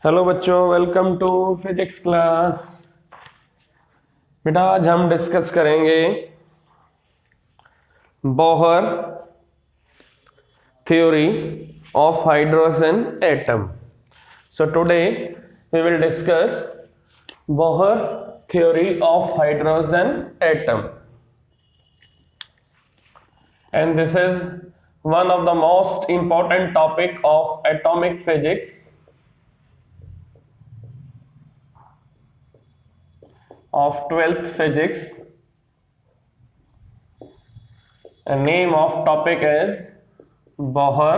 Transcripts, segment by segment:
Hello बच्चों, welcome to physics class. बेटा आज हम डिस्कस करेंगे Bohr theory of hydrogen atom. So today we will discuss Bohr theory of hydrogen atom, and this is one of the most important topic of atomic physics of 12th physics. The name of topic is Bohr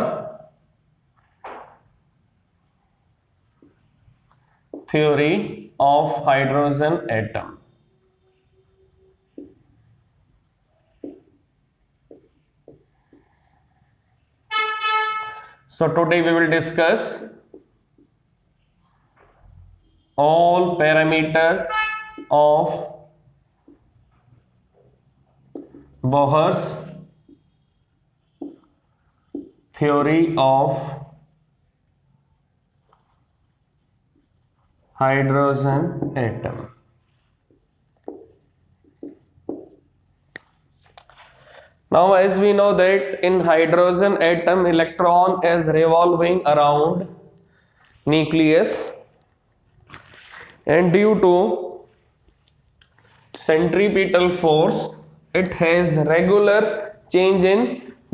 theory of hydrogen atom. So today we will discuss all parameters of Bohr's theory of hydrogen atom. Now as we know that in hydrogen atom electron is revolving around nucleus, and due to centripetal force it has regular change in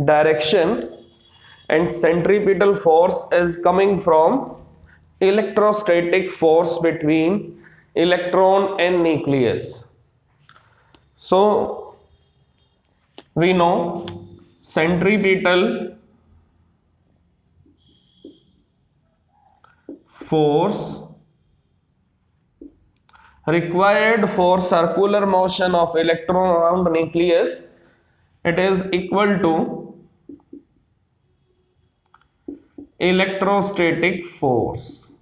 direction, and centripetal force is coming from electrostatic force between electron and nucleus. So we know centripetal force required for circular motion of electron around nucleus, it is equal to electrostatic force.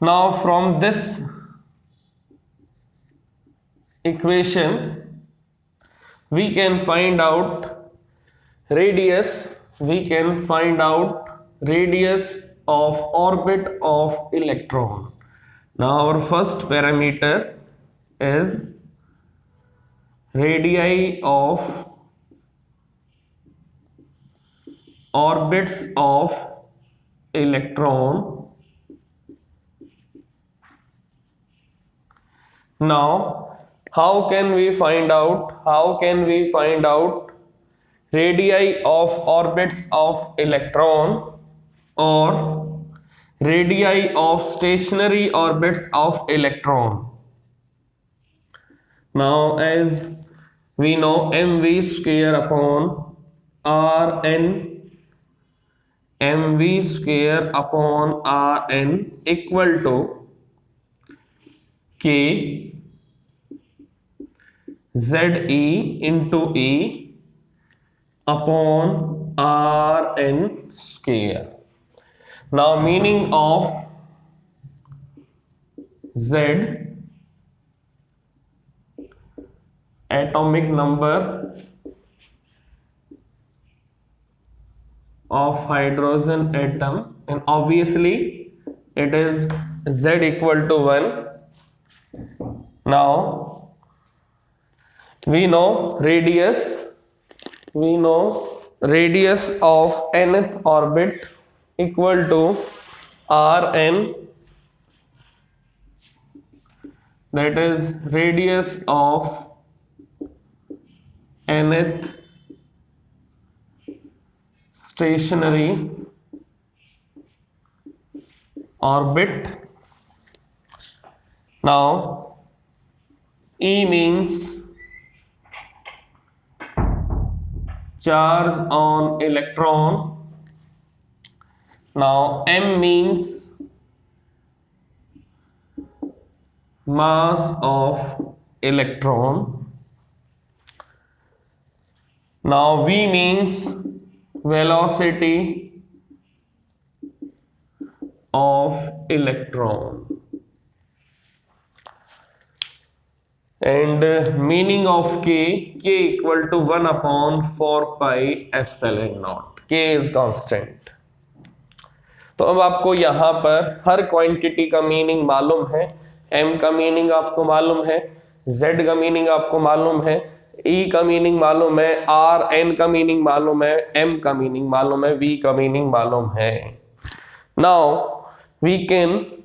Now from this equation we can find out radius of orbit of electron. Now our first parameter is radii of orbits of electron. Now how can we find out radii of orbits of electron or radii of stationary orbits of electron? Now as we know mv square upon rn, mv square upon rn equal to k ze into e upon rn square. Now meaning of z, atomic number of hydrogen atom, and obviously it is z equal to 1. Now we know radius of nth orbit equal to rn, that is radius of nth stationary orbit. Now E means charge on electron. Now M means mass of electron. Now V means velocity of electron. and meaning of k equal to 1 upon 4 pi epsilon naught. K is constant. तो अब आपको यहाँ पर हर quantity का meaning मालूम है, m का meaning आपको मालूम है, z का मीनिंग आपको मालूम है, e का मीनिंग मालूम है, r n का मीनिंग मालूम है, m का मीनिंग मालूम है, v का मीनिंग मालूम है. Now we can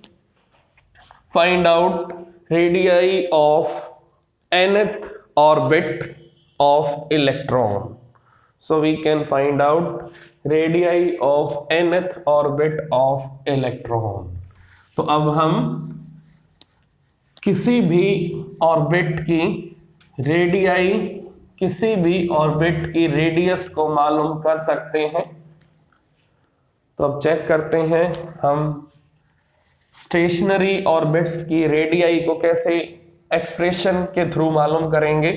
find out radii of nth orbit of electron. So we can find out radii of nth orbit of electron. तो अब हम किसी भी ऑर्बिट की रेडियाई, किसी भी ऑर्बिट की रेडियस को मालूम कर सकते हैं. तो अब चेक करते हैं हम स्टेशनरी ऑर्बिट्स की रेडियाई को कैसे एक्सप्रेशन के थ्रू मालूम करेंगे.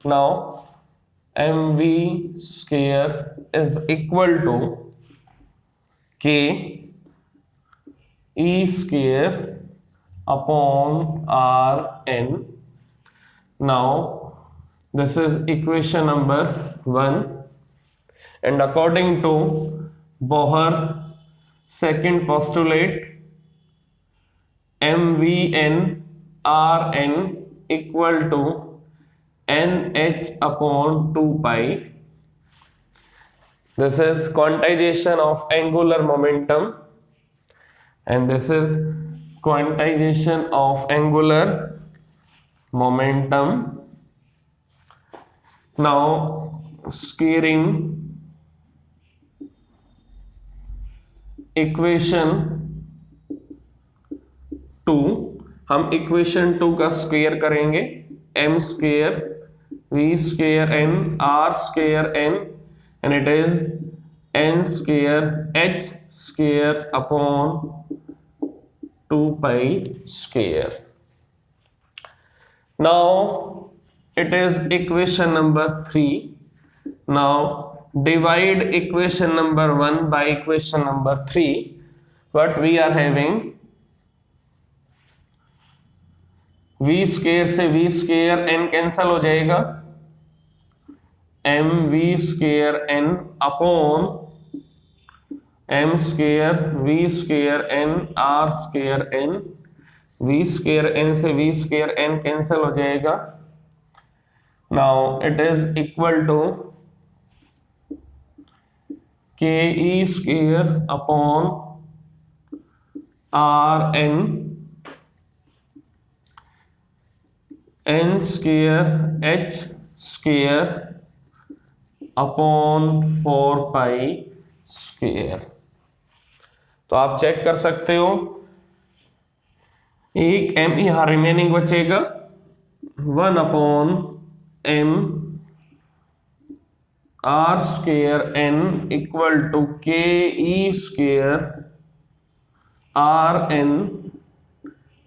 Now mv square is equal to k e square upon rn. Now this is equation number 1 and according to Bohr second postulate mvn rn equal to nh upon 2 pi. This is quantization of angular momentum and this is quantization of angular momentum. Now squaring equation 2, हम equation 2 का square करेंगे. m square v square n r square n and it is n square h square upon 2 pi square. Now it is equation number 3. Now divide equation number 1 by equation number 3. What we are having, v square से v square n cancel हो जाएगा, m v square n upon m square v square n r square n. v square n से v square n cancel हो जाएगा. Now it is equal to k e square upon r n n square h square upon 4 pi square. तो आप check कर सकते हो, एक m यहां रिमेनिंग बचेगा, 1 upon m r square n equal to k e square r n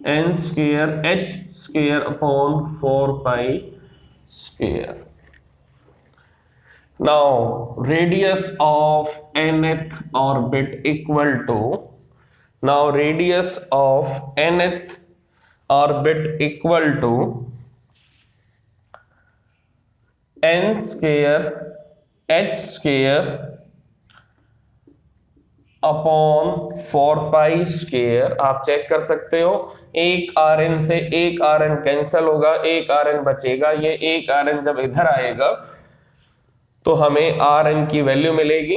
n square h square upon 4 pi square. Now radius of nth orbit equal to, now radius of nth orbit equal to n square h square upon 4 pi square. आप check कर सकते हो, एक rn से एक rn cancel होगा, एक rn बचेगा. ये एक rn जब इधर आएगा तो हमें rn की वैल्यू मिलेगी.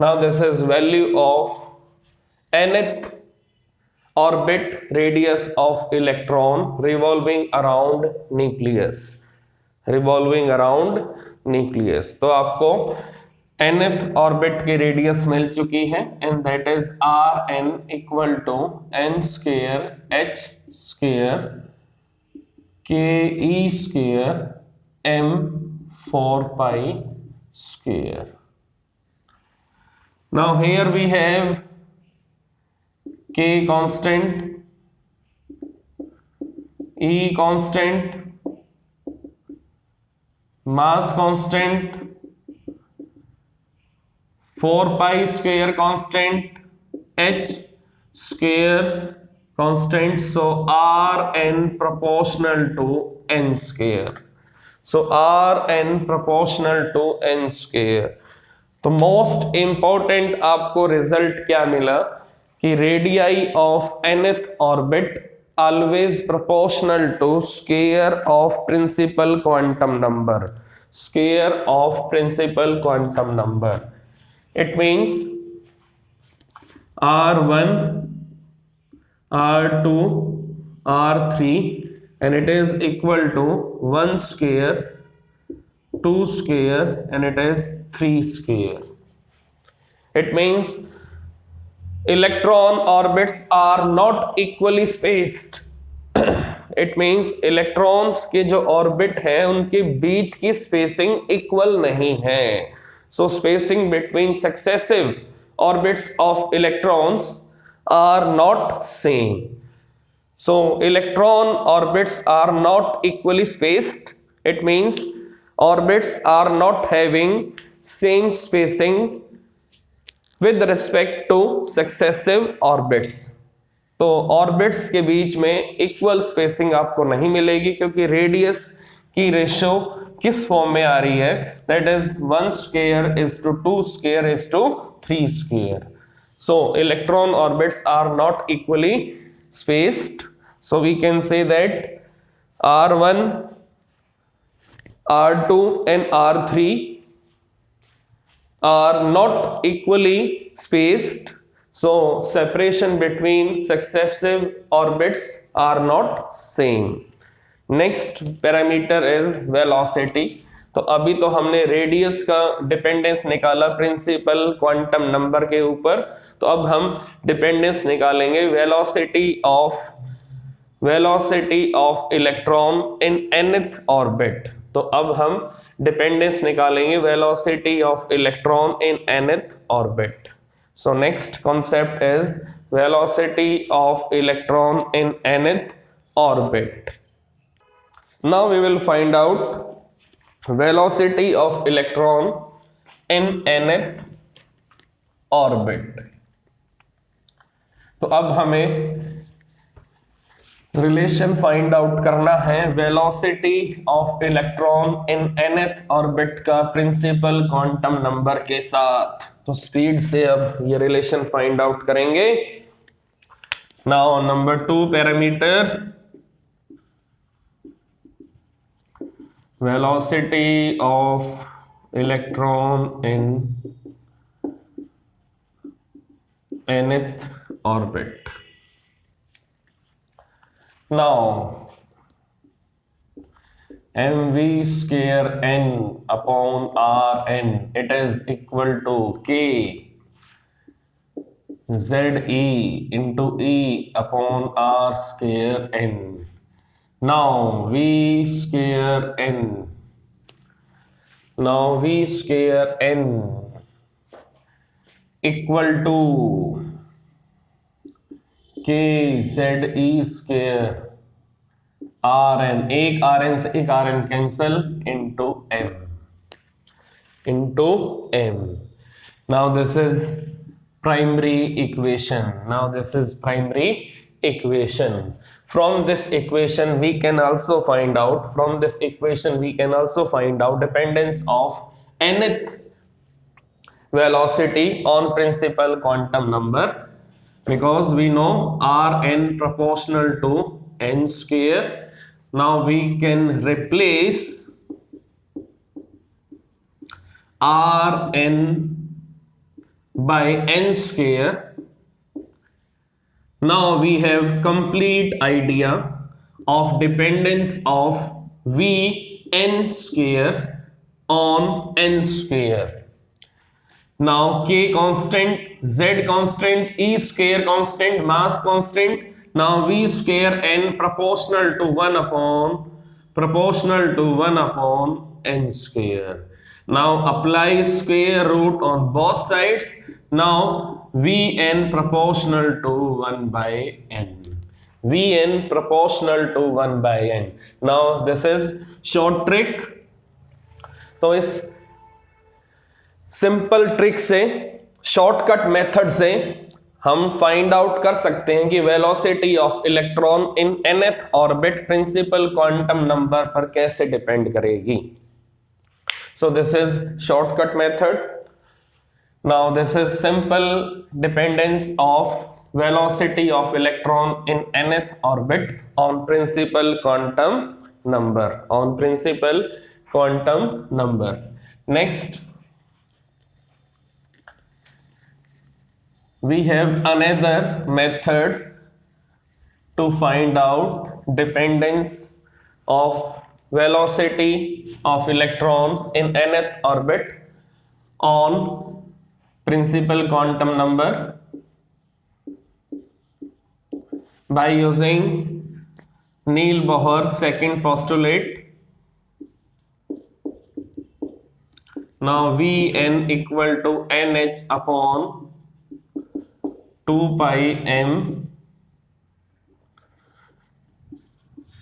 Now this is value of nth orbit radius of electron revolving around nucleus, revolving around nucleus. तो आपको nth ऑर्बिट की रेडियस मिल चुकी है and that is rn equal to n square h square k e square m 4 pi square. Now here we have k constant, e constant, mass constant, 4 pi square constant, h square constant, so Rn proportional to n square, so Rn proportional to n square। तो most important आपको result क्या मिला कि radii of nth orbit always proportional to square of principal quantum number, square of principal quantum number. It means R1, R2, R3 and it is equal to 1 square, 2 square and it is 3 square. It means electron orbits are not equally spaced. It means electrons के जो orbit है उनके बीच की spacing equal नहीं है। So spacing between successive orbits of electrons are not same. So electron orbits are not equally spaced. It means orbits are not having same spacing with respect to successive orbits। तो orbits के बीच में equal spacing आपको नहीं मिलेगी क्योंकि radius की ratio किस form में आ रही है, that is 1 square is to 2 square is to 3 square। So electron orbits are not equally spaced, so we can say that R1, R2 and R3 are not equally spaced, so separation between successive orbits are not same। Next parameter is velocity। तो अभी तो हमने radius का dependence निकाला principal quantum number के ऊपर, तो अब हम डिपेंडेंस निकालेंगे velocity of electron in nth orbit. तो अब हम डिपेंडेंस निकालेंगे velocity of electron in nth orbit. So next concept is velocity of electron in nth orbit. Now we will find out velocity of electron in nth orbit। तो अब हमें relation find out करना है velocity of electron in nth orbit का principal quantum number के साथ। तो speed से अब ये रिलेशन फाइंड आउट करेंगे। Now number 2 parameter, velocity of electron in nth orbit। Now mv square n upon rn, it is equal to k ze into e upon r square n। Now v square n equal to k ze square rn, एक rn से एक rn cancel into m। Now this is primary equation। From this equation we can also find out dependence of nth velocity on principal quantum number, because we know Rn proportional to n square। Now we can replace Rn by n square। Now we have complete idea of dependence of v n square on n square। Now k constant, z constant, e square constant, mass constant। Now v square n proportional to 1 upon n square। Now apply square root on both sides। Now Vn proportional to 1 by n। Now this is short trick। तो इस simple trick से shortcut method से हम find out कर सकते हैं कि velocity of electron in nth orbit principal quantum number पर कैसे डिपेंड करेगी. So this is shortcut method. Now this is simple dependence of velocity of electron in nth orbit on principal quantum number. Next, we have another method to find out dependence of velocity of electron in nth orbit on principal quantum number by using Neil Bohr second postulate. Now Vn equal to nh upon 2 pi m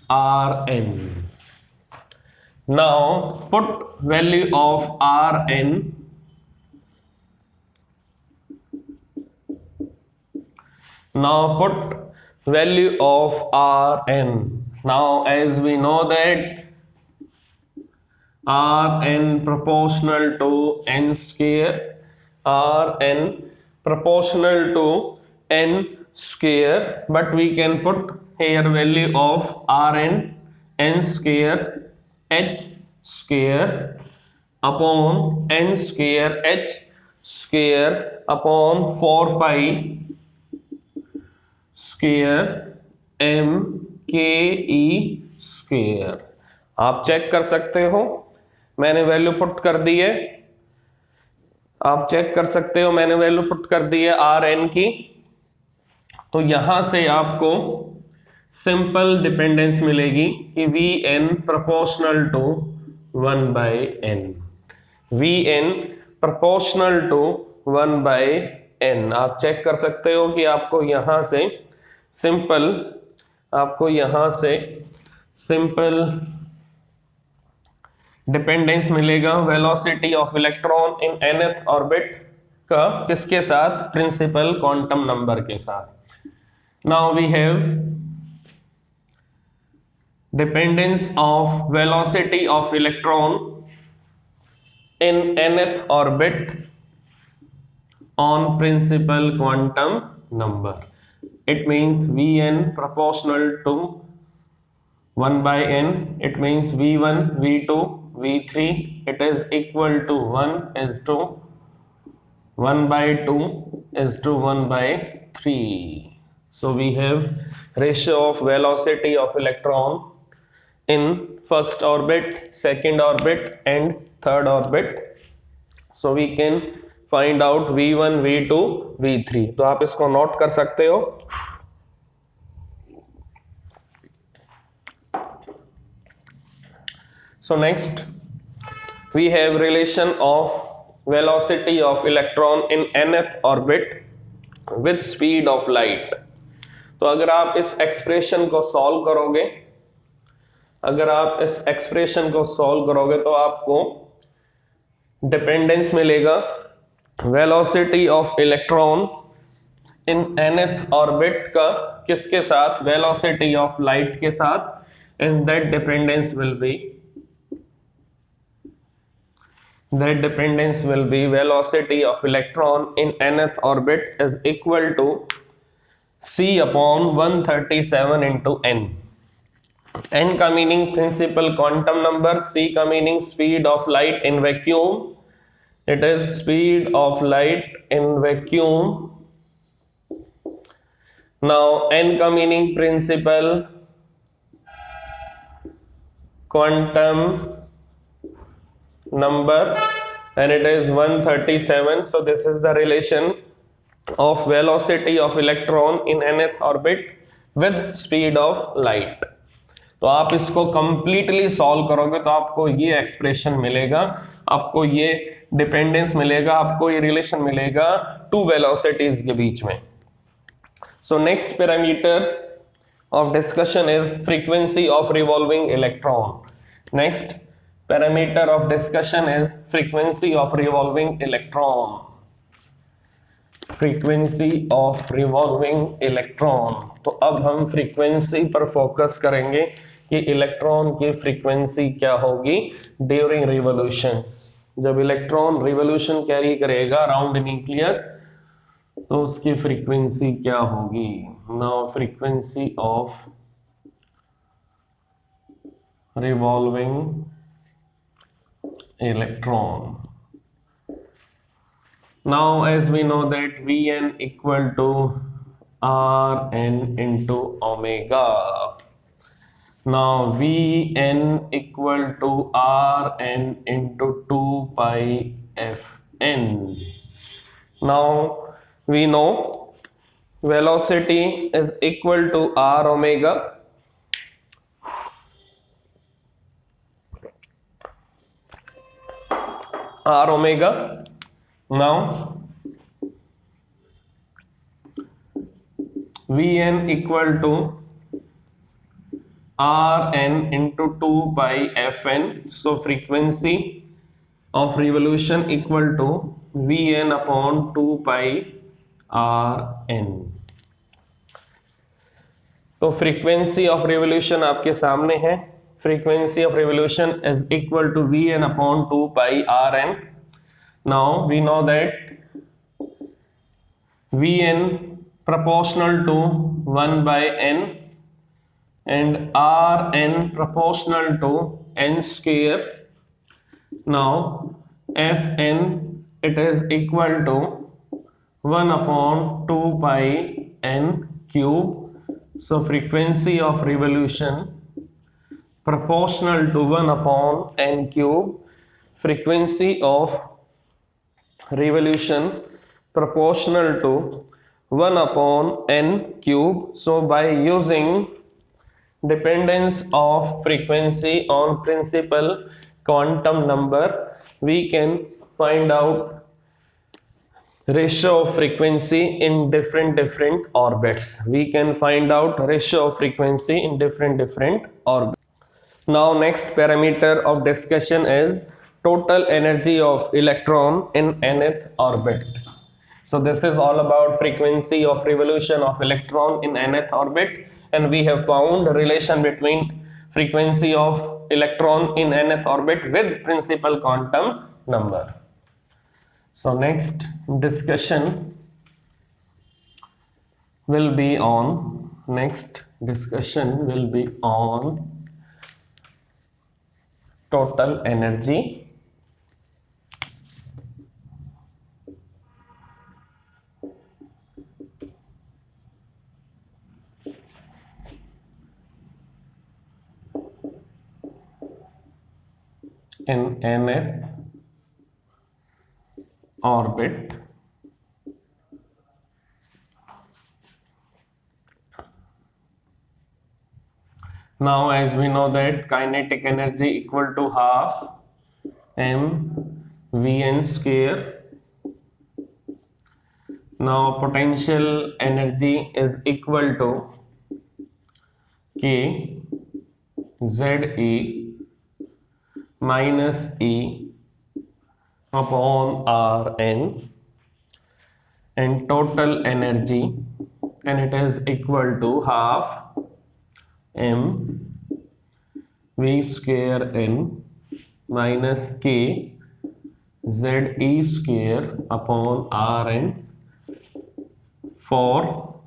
Rn. Now put value of Rn. Now put value of Rn. Now as we know that Rn proportional to n square, Rn proportional to n square, but we can put here value of Rn n square h square upon n square h square upon 4 pi square m k e square. आप check कर सकते हो, मैंने value put कर दी है. आप check कर सकते हो मैंने वैल्यू पुट कर दी है Rn की. तो यहां से आपको सिंपल डिपेंडेंस मिलेगी कि Vn proportional to 1 by n. Vn proportional to 1 by n. आप चेक कर सकते हो कि आपको यहां से सिंपल डिपेंडेंस मिलेगा velocity of electron in nth orbit का किसके साथ, प्रिंसिपल क्वांटम नंबर के साथ. Now we have dependence of velocity of electron in nth orbit on principal quantum number. It means Vn proportional to 1 by n. It means V1, V2, V3. It is equal to 1 is to 1 by 2 is to 1 by 3. So we have ratio of velocity of electron in first orbit, second orbit and third orbit. So we can find out V1, V2, V3. तो आप इसको note कर सकते हो. So next we have relation of velocity of electron in nth orbit with speed of light. तो अगर आप इस एक्सप्रेशन को सॉल्व करोगे तो आपको डिपेंडेंस मिलेगा velocity of electron in nth orbit का किसके साथ, वेलोसिटी ऑफ लाइट के साथ. And that dependence will be velocity of electron in nth orbit is equal to c upon 137 into n. n का meaning principal quantum number, c का meaning speed of light in vacuum. It is speed of light in vacuum. Now n का meaning principal quantum number and it is 137. So this is the relation of velocity of electron in nth orbit with speed of light. तो आप इसको completely solve करोगे तो आपको ये expression मिलेगा, आपको ये डिपेंडेंस मिलेगा, आपको ये रिलेशन मिलेगा टू वेलोसिटीज के बीच में. So next parameter of discussion is frequency of revolving electron. Next parameter of discussion is frequency of revolving electron. Frequency of revolving electron. तो अब हम फ्रीक्वेंसी पर फोकस करेंगे कि इलेक्ट्रॉन की फ्रीक्वेंसी क्या होगी ड्यूरिंग रिवॉल्यूशंस। जब इलेक्ट्रॉन रिवॉल्यूशन कैरी करेगा अराउंड न्यूक्लियस तो उसकी फ्रीक्वेंसी क्या होगी। Now frequency of revolving electron. Now as we know that Vn equal to Rn into omega. Now Vn equal to Rn into 2 pi Fn. Now we know velocity is equal to R omega. R omega. Now Vn equal to Rn into 2 pi Fn. So frequency of revolution equal to Vn upon 2 pi Rn. तो frequency of revolution आपके सामने है। Frequency of revolution is equal to Vn upon 2 pi Rn. Now we know that Vn proportional to 1 by n and Rn proportional to n square. Now Fn it is equal to 1 upon 2 pi n cube. So frequency of revolution proportional to 1 upon n cube. Frequency of revolution proportional to 1 upon n cube. So by using dependence of frequency on principal quantum number we can find out ratio of frequency in different orbits. We can find out ratio of frequency in different orbits. Now next parameter of discussion is total energy of electron in nth orbit. So this is all about frequency of revolution of electron in nth orbit, and we have found relation between frequency of electron in nth orbit with principal quantum number. So next discussion will be on total energy in nth orbit. Now as we know that kinetic energy equal to half m Vn square. Now potential energy is equal to K ZE minus E upon Rn, and total energy, and it is equal to half m V square n minus K ZE square upon Rn for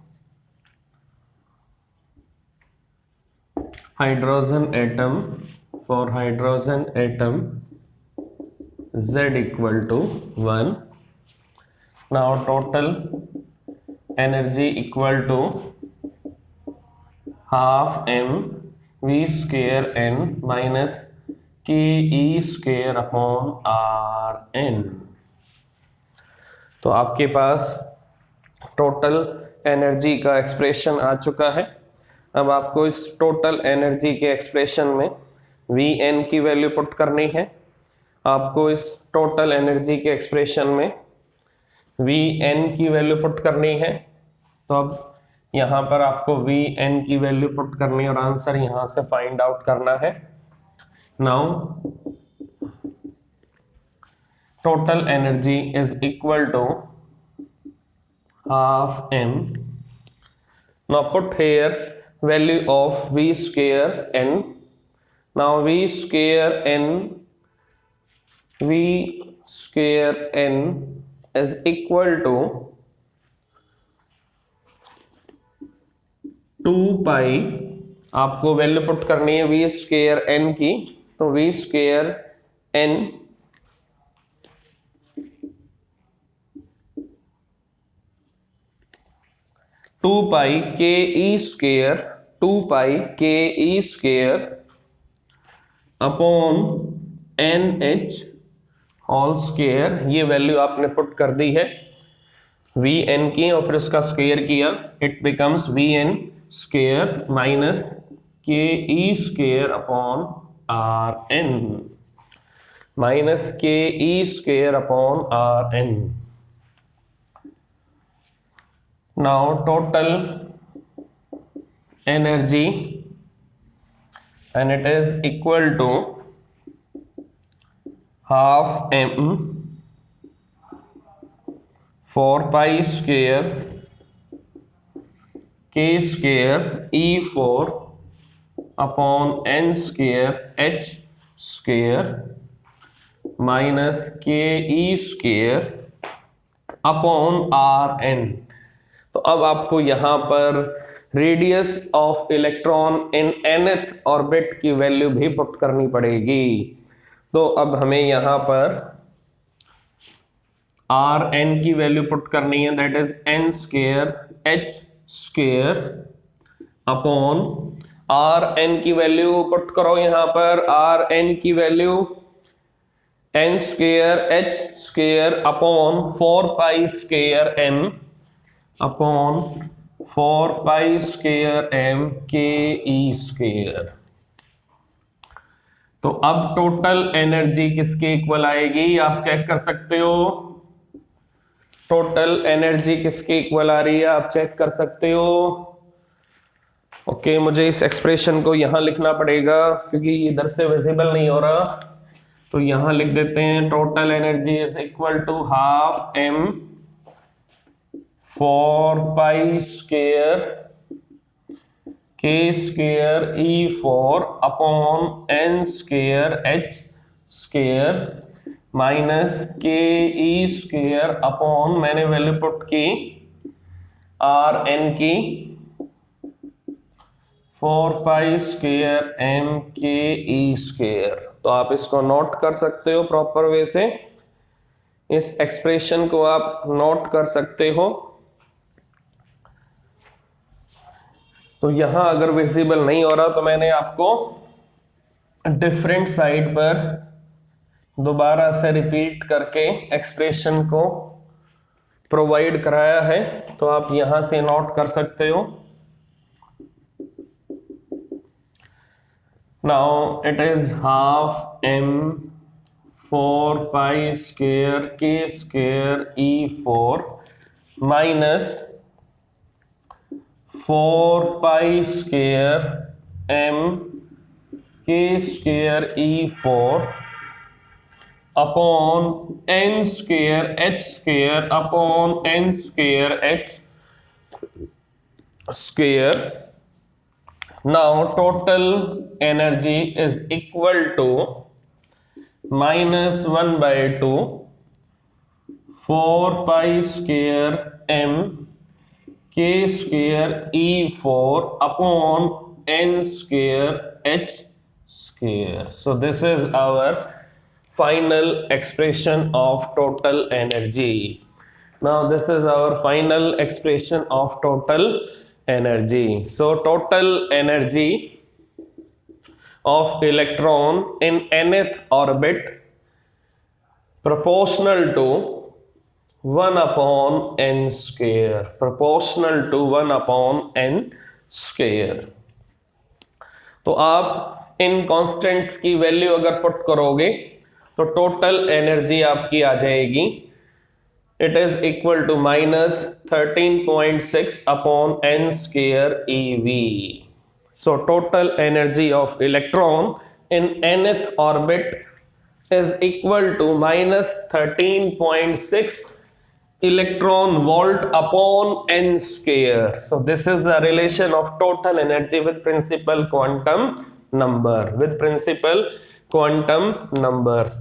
hydrogen atom. For hydrogen atom Z equal to 1. Now total energy equal to half m V square n minus K E square upon Rn. तो आपके पास total energy का expression आ चुका है। अब आपको इस total energy के expression में Vn की वैल्यू पुट करनी है। आपको इस टोटल एनर्जी के एक्सप्रेशन में Vn की वैल्यू पुट करनी है। तो अब यहाँ पर आपको Vn की वैल्यू पुट करनी है और आंसर यहाँ से फाइंड आउट करना है। Now total energy is equal to half m. Now put here value of v square n. Now v square n is equal to 2 pi, आपको वैल्यू पुट करनी है v स्क्वायर n की, तो v square n 2 pi k e square 2 pi k e square upon n h whole square, ये value आपने put कर दी है वी एन की और फिर उसका स्क्वायर किया, it becomes V N square minus K E square upon are N, minus K E square upon are N. Now total energy and it is equal to half m 4 pi square k square e4 upon n square h square minus k e square upon r n. तो अब आपको यहाँ पर radius of electron in nth orbit की value भी put करनी पड़ेगी. तो अब हमें यहाँ पर आर एन की वैल्यू पुट करनी है, that is n square h square upon are n की वैल्यू पुट करो यहाँ पर, आर एन की value n square h square upon 4 pi square m upon 4 pi square m k E square. तो अब total energy किसके equal आएगी आप चेक कर सकते हो. टोटल एनर्जी किसके इक्वल आ रही है आप चेक कर सकते हो. ओके, मुझे इस एक्सप्रेशन को यहां लिखना पड़ेगा क्योंकि इधर से विजिबल नहीं हो रहा, तो यहां लिख देते हैं total energy is equal to half M 4 pi square k square e4 upon n square h square minus k e square upon, मैंने वैल्यू पुट की r n की 4 pi square m k e square. तो आप इसको note कर सकते हो proper way से, इस एक्सप्रेशन को आप नोट कर सकते हो. तो यहां अगर विजिबल नहीं हो रहा तो मैंने आपको डिफरेंट साइड पर दोबारा से रिपीट करके एक्सप्रेशन को प्रोवाइड कराया है, तो आप यहां से नोट कर सकते हो. Now it is half M 4 pi square K square e4 minus 4 pi square m k square e4 upon n square h square upon n square h square. Now total energy is equal to minus 1 by 2 4 pi square m k square e4 upon n square h square. So this is our final expression of total energy. Now this is our final expression of total energy. So total energy of electron in nth orbit proportional to 1 upon n square, proportional to 1 upon n square. तो आप इन constants की value अगर put करोगे तो total energy आपकी आ जाएगी, it is equal to minus 13.6 upon n square eV. So total energy of electron in nth orbit is equal to minus 13.6 electron volt upon n square. So this is the relation of total energy with principal quantum number, with principal quantum numbers.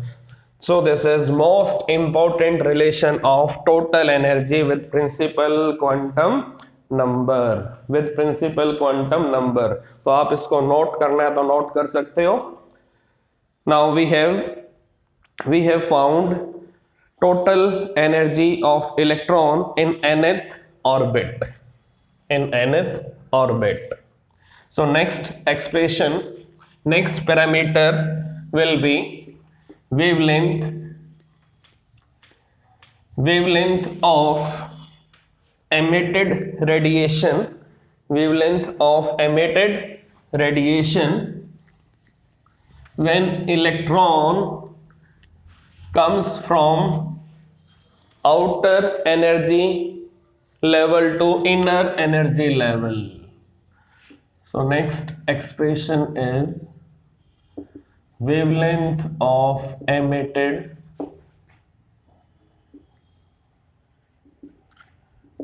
So this is most important relation of total energy with principal quantum number, with principal quantum number. तो आप इसको note करना है तो note कर सकते हो. Now we have found total energy of electron in nth orbit, in nth orbit. So next expression, next parameter will be wavelength of emitted radiation, wavelength of emitted radiation when electron comes from outer energy level to inner energy level. So next expression is wavelength of emitted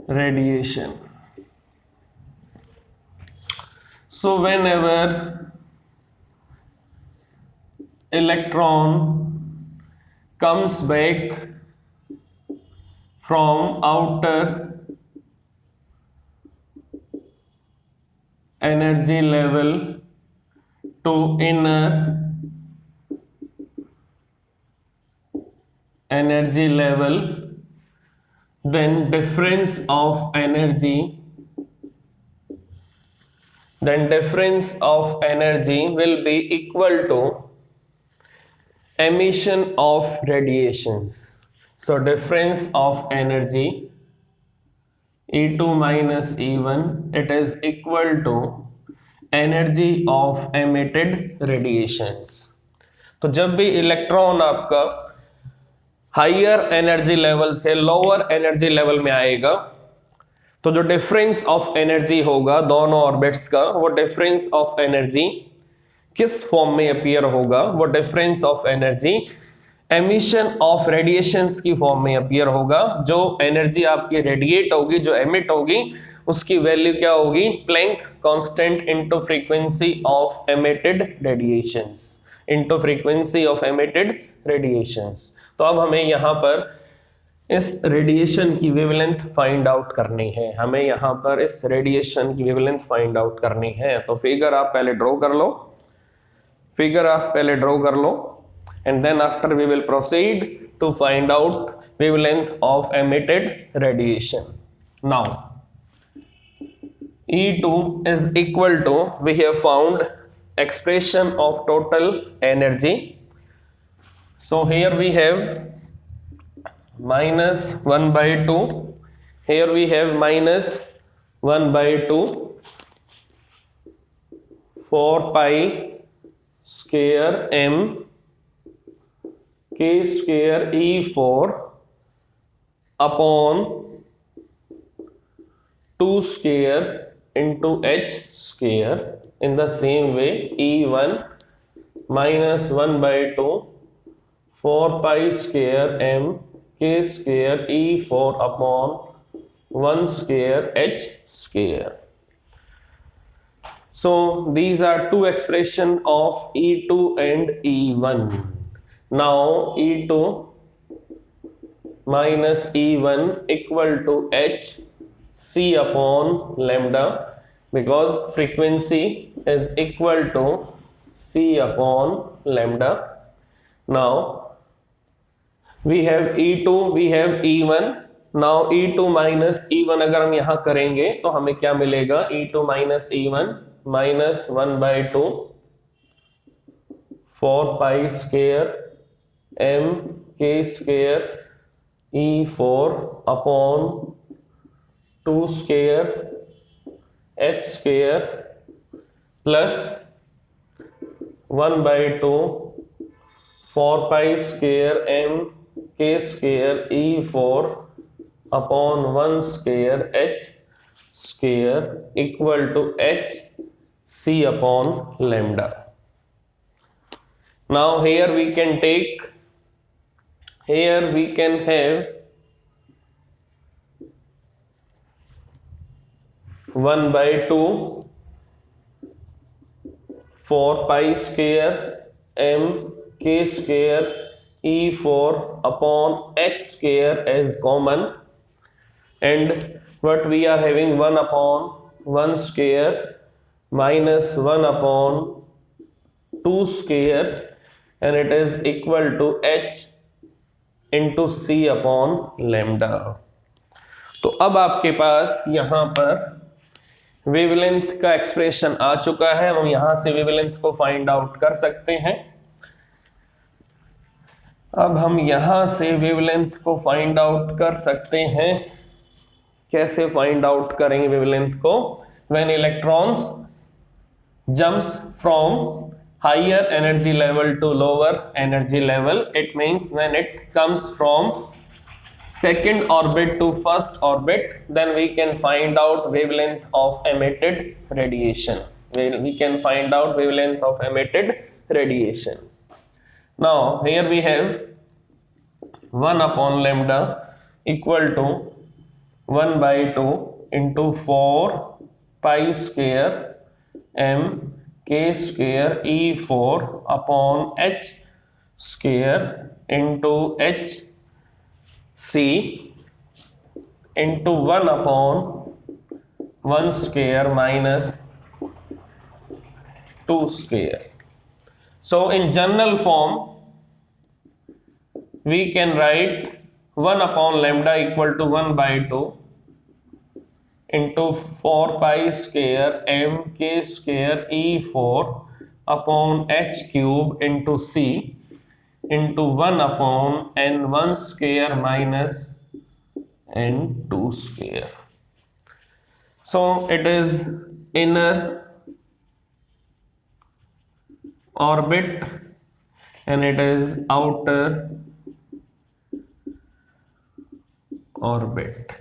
radiation. So whenever electron comes back from outer energy level to inner energy level, then difference of energy will be equal to emission of radiations. So difference of energy E2 minus E1, it is equal to energy of emitted radiations. तो जब भी electron आपका higher energy level से lower energy level में आएगा तो जो difference of energy होगा दोनों ऑर्बिट्स का, वो डिफरेंस ऑफ एनर्जी किस फॉर्म में अपीयर होगा? वो difference of energy emission of radiations की फॉर्म में अपीयर होगा. जो एनर्जी आपकी रेडिएट होगी, जो एमिट होगी, उसकी वैल्यू क्या होगी? Planck constant into frequency of emitted radiations, into frequency of emitted radiations. तो अब हमें यहाँ पर इस रेडिएशन की वेवलेंथ फाइंड आउट करनी है, हमें यहाँ पर इस रेडिएशन की वेवलेंथ फाइंड आउट करनी है. तो फिगर आप पहले ड्रॉ कर लो, and then after we will proceed to find out wavelength of emitted radiation. Now E2 is equal to, we have found expression of total energy. So here we have minus 1 by 2, here we have minus 1 by 2, 4 pi square m k square E4 upon 2 square into h square. In the same way, E1 minus 1 by 2, 4 pi square m k square E4 upon 1 square h square. So these are two expressions of E2 and E1. Now E2 minus E1 equal to h c upon lambda, because frequency is equal to c upon lambda. Now we have E2, we have E1. Now E2 minus E1 अगर हम यहाँ करेंगे तो हमें क्या मिलेगा? E2 minus E1 minus 1 by 2, 4 pi square m k square E4 upon 2 square h square plus 1 by 2, 4 pi square m k square E4 upon 1 square h square equal to h c upon lambda. Now here we can take, here we can have 1/2 4 pi square m k square e4 upon h square as common, and what we are having 1 upon 1 square minus 1 upon 2 square, and it is equal to h into c upon lambda। तो अब आपके पास यहां पर wavelength का expression आ चुका है, हम यहां से वेवलेंथ को फाइंड आउट कर सकते हैं। अब हम यहां से वेवलेंथ को फाइंड आउट कर सकते हैं। कैसे फाइंड आउट करेंगे वेवलेंथ को? When electrons jumps from higher energy level to lower energy level, it means when it comes from second orbit to first orbit, then we can find out wavelength of emitted radiation. We can find out wavelength of emitted radiation. Now here we have 1 upon lambda equal to 1/2 into 4 pi square m k square e4 upon h square into h c into 1 upon 1 square minus 2 square. So in general form we can write 1 upon lambda equal to 1/2 into 4 pi square m k square e4 upon h cube into c into 1 upon n1 square minus n2 square. So it is inner orbit and it is outer orbit.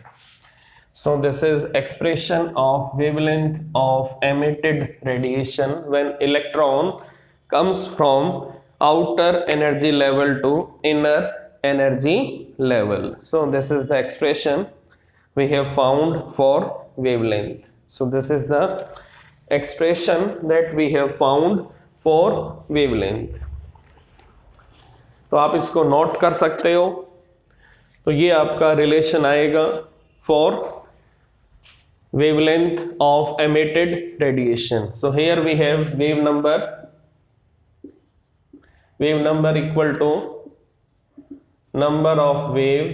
So this is expression of wavelength of emitted radiation when electron comes from outer energy level to inner energy level. So this is the expression we have found for wavelength. So this is the expression that we have found for wavelength. तो आप इसको note कर सकते हो। तो ये आपका relation आएगा for wavelength of emitted radiation. So here we have wave number equal to number of wave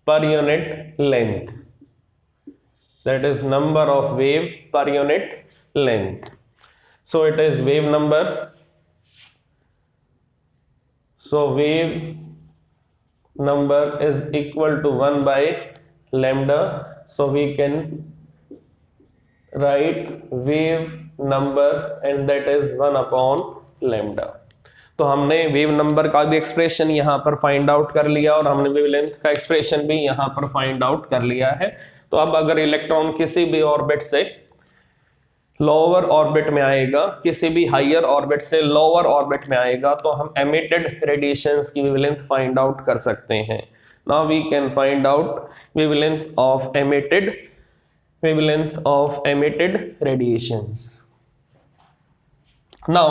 per unit length, that is number of wave per unit length. So it is wave number, so wave number is equal to 1 by lambda. So we can write wave number and that is 1 upon lambda. तो हमने wave number का भी expression यहाँ पर find out कर लिया और हमने वेवलेंथ का एक्सप्रेशन भी यहाँ पर फाइंड आउट कर लिया है। तो अब अगर इलेक्ट्रॉन किसी भी ऑर्बिट से लोअर ऑर्बिट में आएगा, किसी भी हायर ऑर्बिट से लोअर ऑर्बिट में आएगा, तो हम एमिटेड रेडिएशंस की वेवलेंथ फाइंड आउट कर सकते हैं। Now we can find out wavelength of emitted radiations. Now